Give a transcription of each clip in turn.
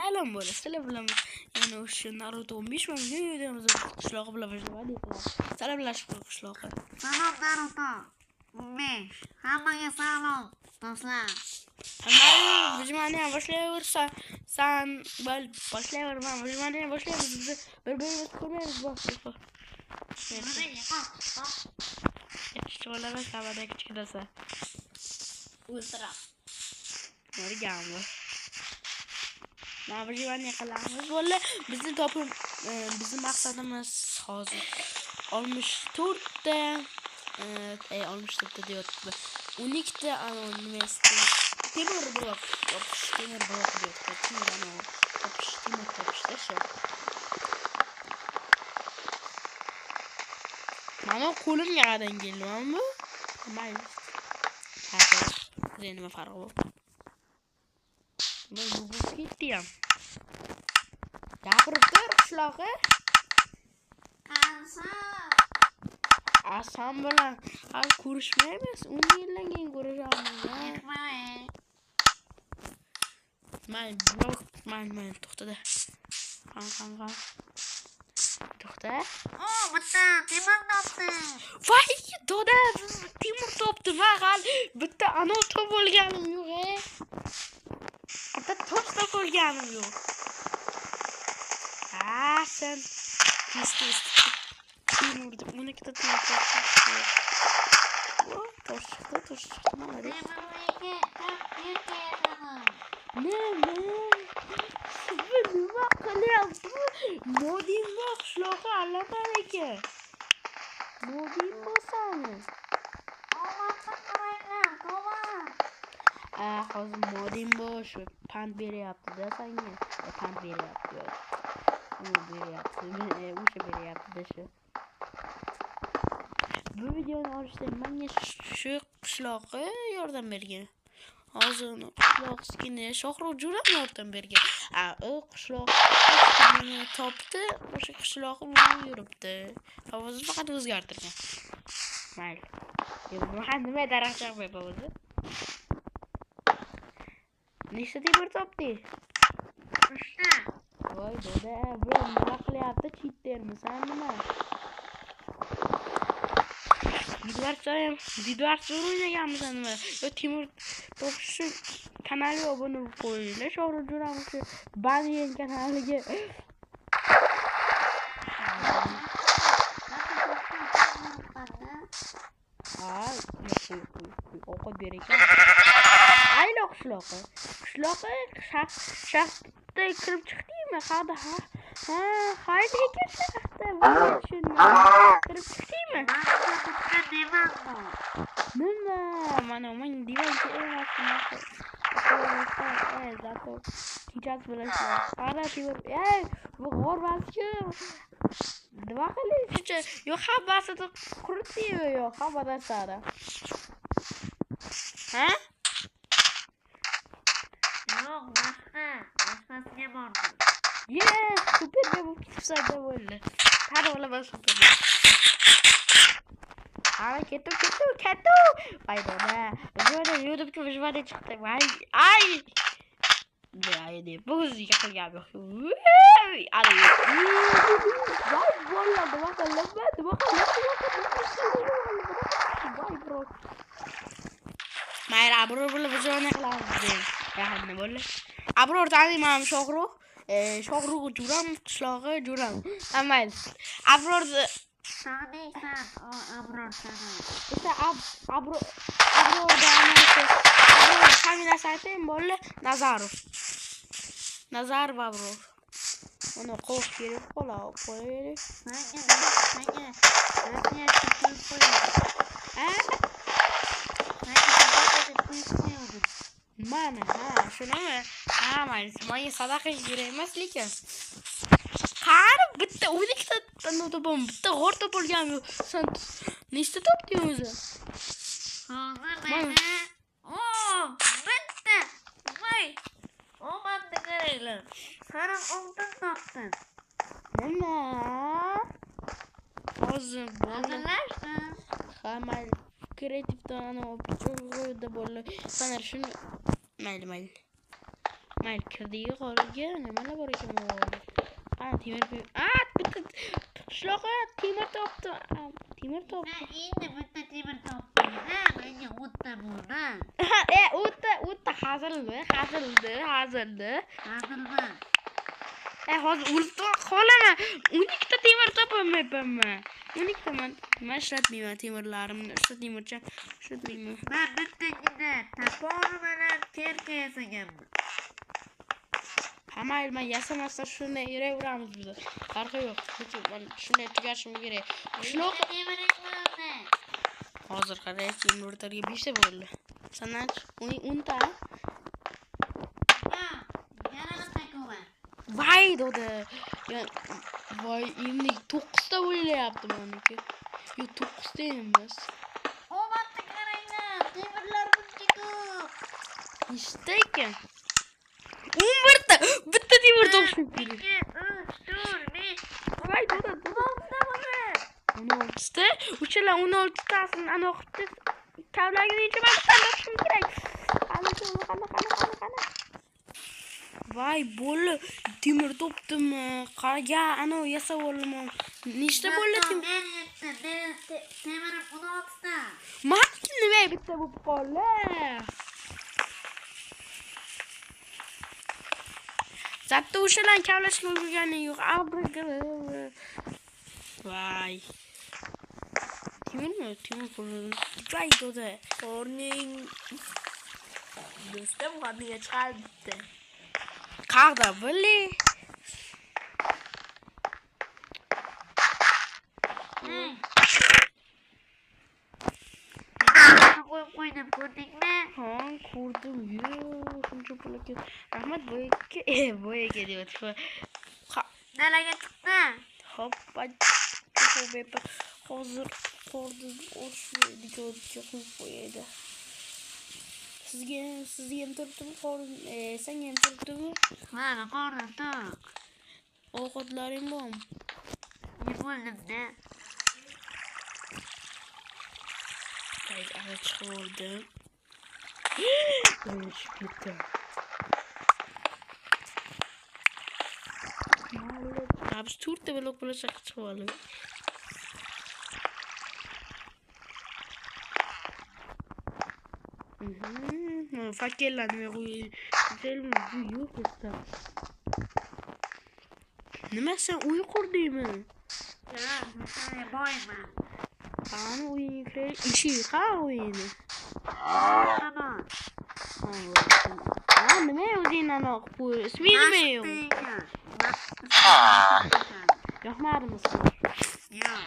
Alam bo'la, sizlar bilan yana o'sha Naruto 15 million videomizda qishlog'i bilan bajaradik. Salomlashib qishlog'i. Salom Naruto 15. Hammaga salom do'stlar. Hamma vijmani ham boshlayversa, sen boshlayverman. Vijmani ham boshlaymiz. Biz bir-birimizni ko'rmaymiz boshqa. Cho'lava savada kichkinasa. Ultra. O'rganmi? Mana vijmani qilamiz. Bo'la bizni topib bizning maqsadimiz hozir 64 ta 64 ta deyapti. 12 ta universitet temir blok topish deyapti. Temir topishda shu. Mana qo'limga qarang kelmanmi? Mayli. Hadi, nima farqi bor? Men bu ketdim. Gapirib tur qishlog'i. Asam bilan hali ko'rishmaymiz. 10 yildan keyin ko'rishamiz. Men to'xtada. Qan. To'xta. Bitta temir topdi. Voy, doda, temir topdi. Men hali bitta anov top olganim yo'q. Bitta tosh topolganim yo'q. Sen tez. Temurda 12 ta temir topdi. Tosh chiqdi. Молодец. Nima qilyapsiz? Modin bor, qishloqqa allabar ekan. Modin bo'lsani. Hozir modin bor, shu pand beryapti-da senga. Pand beryapti. O'sha beryapti-da shu. Bu videoni olishda menga shu qishloqqa yordam bergan. Hozir qishloqskiga Shohrux Jo'ram yordam bergan. U qishloqni topdi, o'sha qishloqni bilan yuribdi. Hozir faqat o'zgartirgan. Mayli. Nima daraxtlar qo'yib o'zi? Nechta temir topdi? 3 ta. Voy doda, bu nima qilyapti? Cheatermisan nima? Didvar o'ynaganmisan nima? Yo temir topish kanaliga obuna bo'lib qo'yinglar. Shohrux Jo'ram Baniyen kanaliga. Ovqat ber ekan. Aylo qishloqqa. Shaxtga kirib chiqdingmi? Haydi ekan shaxtga. Kirib chiqdingmi? Nima? Mana men divanga emasman. Zato сейчас bilasizlar. Qara temir. Bu g'orbasi. Nima qilishchi? Yo habbasini quritdimi yo habbadan sara. Ha? Yo'q, boshqasiga bordim. Yes, superga bo'lib ketibsan bo'ldi. Qara olaman superga. Ana kettu. Baydoda. Böyle YouTube'ga vijvada chiqdi. Ay. Ne bu yiqilgan yo'q. Ay. Voy bo'ladi, Voy bro. Mayra abror bilan vijvada qilamiz. Yaxna bo'ldi. Abror taniyman Shohrux. Shohrux Jo'ram qishlog'i Jo'ram. Amal. Abror Taniysan, Abror sana. İşte Abror familiyasi aytaymi bo'la? Nazarov Abror. Uni qo'sh kerak qo'yaylik. Senga Rossiya chiqib qo'yadi. Mana, shunimi? Mayli, menga sadaqa kerak emas lekin. Qari bitta 12 ta notobom, bitta g'or topilgan yo'q. Sen nechta topding o'zi? Hozir mana. Bitta. Voy. Omadni qaranglar. Qara oltin topdim. Nima? Hozir hazırlarsın. Hamma kreativdan pichoqda bo'ldi. Sanar shuni mayli. Mayli, kirdik yuqoriga. Nimalar bor ekan bu yerda? Temir. Bitta qishloqqa temir topdi. Temir topdi. Ben endi bitta temir topdim. Menga o'tta bo'ldi. O'tta hazildi. Hazilmi? Hozir o'lib qolaman. 12 ta temir topolmayapman. 12 ta men ishlatmayman temirlarimni. Ishlatmayman. Ben bittagina taponi bilan terka yasaganman. Mayli, men yasamasdan shunday yuraveramiz biz. Farqi yo'q. Men shunday tugashim kerak. Qishloq Temiring bo'ldi. hozir qaraychi, temir 5 ta bo'ldi. Sanach 10 ta. Yana bitta ko'man. Voy dedi. Voy, endi 9 ta bo'layapti meniki. Yo'q, 9 ta emas. Omadni qaranglar. Temirlar buncha ko'p. Nechta ekan? 11 ta. Bitta temir topishim kerak. 2, 3, 4, 5. Voy, dedi. 16 bo'ldi. 16 ta. O'shalar 16 tasini ana qilib kavlarga necha marta topishim kerak. Qani. Voy, bo'ldi. Temir topdimmi? Qaraga, ana yasab olaman. Nechta bo'ldi temir? Temirim 16 ta. Meniki nima bitta bo'lib qoldi? Zatta o'shalarni kavlashga ulgurganing yo'q. Voy. Temirmi? Temir qo'lini. Voy, dedi. Qorning. Do'stim qorniga chiqaribdi. Qayerda bo'li? Qo'ydim, ko'rdingmi? Ha, ko'rdim. Shuncha pul ekan. Rahmat boyaga deyapti. Dalaga chiqdi. Hoppa. Hozir qorni o'rishga qo'yib qo'yadi. Sizga ham turibdimi qorn? Senga ham turibdimi? Mana qornim to'q. Ovqatlaring bormi? Yepoldimda. Ana chiqib oldi. Chiqib ketdi. Biz 4 ta blok bo'lsa chiqib oldi. Fakirlarni qo'yib, yo'q esa. Nima sen uy qurdingmi? Ben boyman. Qani uyingga kiraylik. Eshik qa uyingni. Tamam. Nima o'zingni aniq qo'y. Isming nima? Yo'qmadimi sen? Yo'q.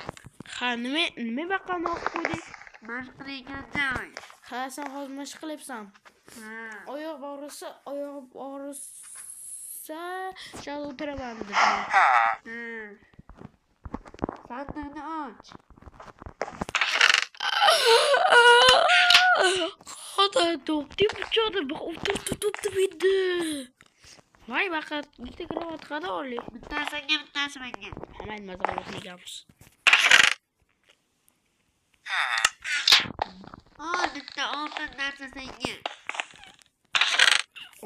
Ha, nima baqani qo'yding? Mashq qilgan joy. Ha, sen hozir mashq qilyapsan. Oyoq og'risa, shal o'tiraman deb. Sandiqni och. Xudo topdi, buchoqda o'tirdi edi. Voy, baqa, bitta kravat qada oling. Bittasiga, bittasi menga. Hamma mazg'alab qilganmiz. Bitta oltin narsa senga.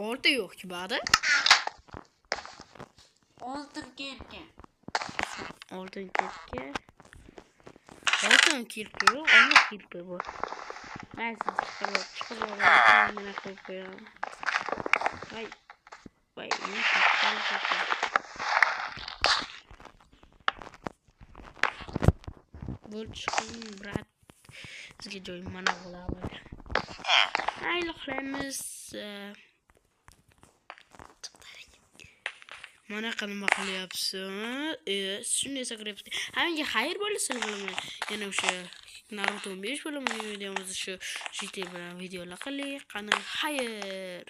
Olti yo'q-ku ba'da. Oltin kelka. Oltin kirpi yo'q, olma kirpi bu. Mayli, chiqib olib, nima qilib qo'yaman. Voy, nima qilib bo'l chiqing, brat. Sizga joy mana bo'ladi. Mayli, qilamiz. Mana nima qilyapsiz? Shunday sakrayapsiz. Hammaga xayr bo'lsin bilaman. Yana o'sha Naruto 5 bo'limini videomizni shu bilan videolar qiling. Qani xayr.